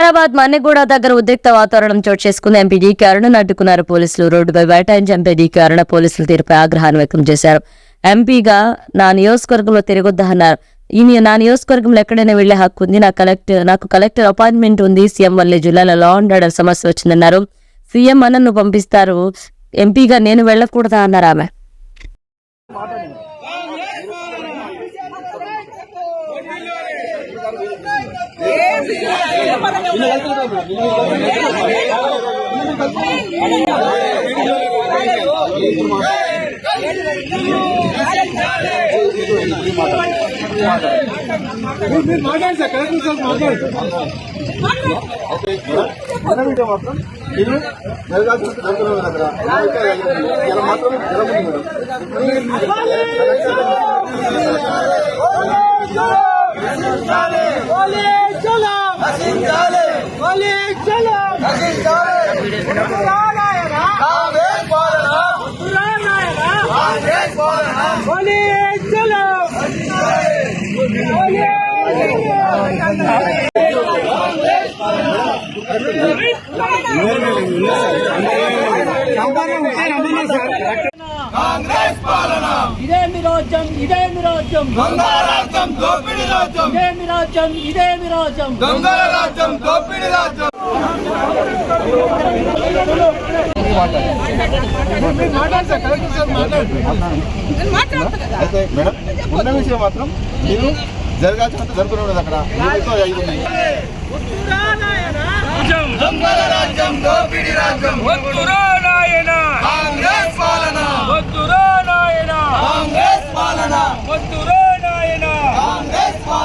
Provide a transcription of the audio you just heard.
హైదరాబాద్ మన్నెగూడ దగ్గర ఉద్రిక్త వాతావరణం చోటు చేసుకుంది. ఎంపీ డీకే అరుణను అడ్డుకున్నారు పోలీసులు. రోడ్డుపై బైఠాయించి ఎంపీ డీకే అరుణ పోలీసుల తీరుపై ఆగ్రహాన్ని వ్యక్తం చేశారు. ఎంపీగా నా నియోజకవర్గంలో తిరగొద్దన్నారు. నా నియోజకవర్గంలో ఎక్కడైనా వెళ్లే హక్కు ఉంది. నాకు కలెక్టర్ అపాయింట్మెంట్ ఉంది. సీఎం వల్లే జిల్లాలో లా అండ్ ఆర్డర్ సమస్య వచ్చిందన్నారు. సీఎం నన్ను పంపిస్తారు, ఎంపీగా నేను వెళ్లకూడదా అన్నారు ఆమె. కాంగ్రెస్ పాలన ఇదేమి రాజ్యం, ఇదేమి రాజ్యం, దొంగల రాజ్యం, దోపిడీ రాజ్యం, ఇదేమి రాజ్యం, ఇదేమి రాజ్యం, దొంగల రాజ్యం, దోపిడీ రాజ్యం. అయితే మేడం ఉన్న విషయం మాత్రం మీరు జరగాల్సినంత జరుగుతున్నది. అక్కడ దొంగల రాజ్యం, దోపిడీ రాజ్యం, వద్దురా నాయన కాంగ్రెస్ పాలన, వద్దురా నాయన కాంగ్రెస్ పాలన, వద్దురా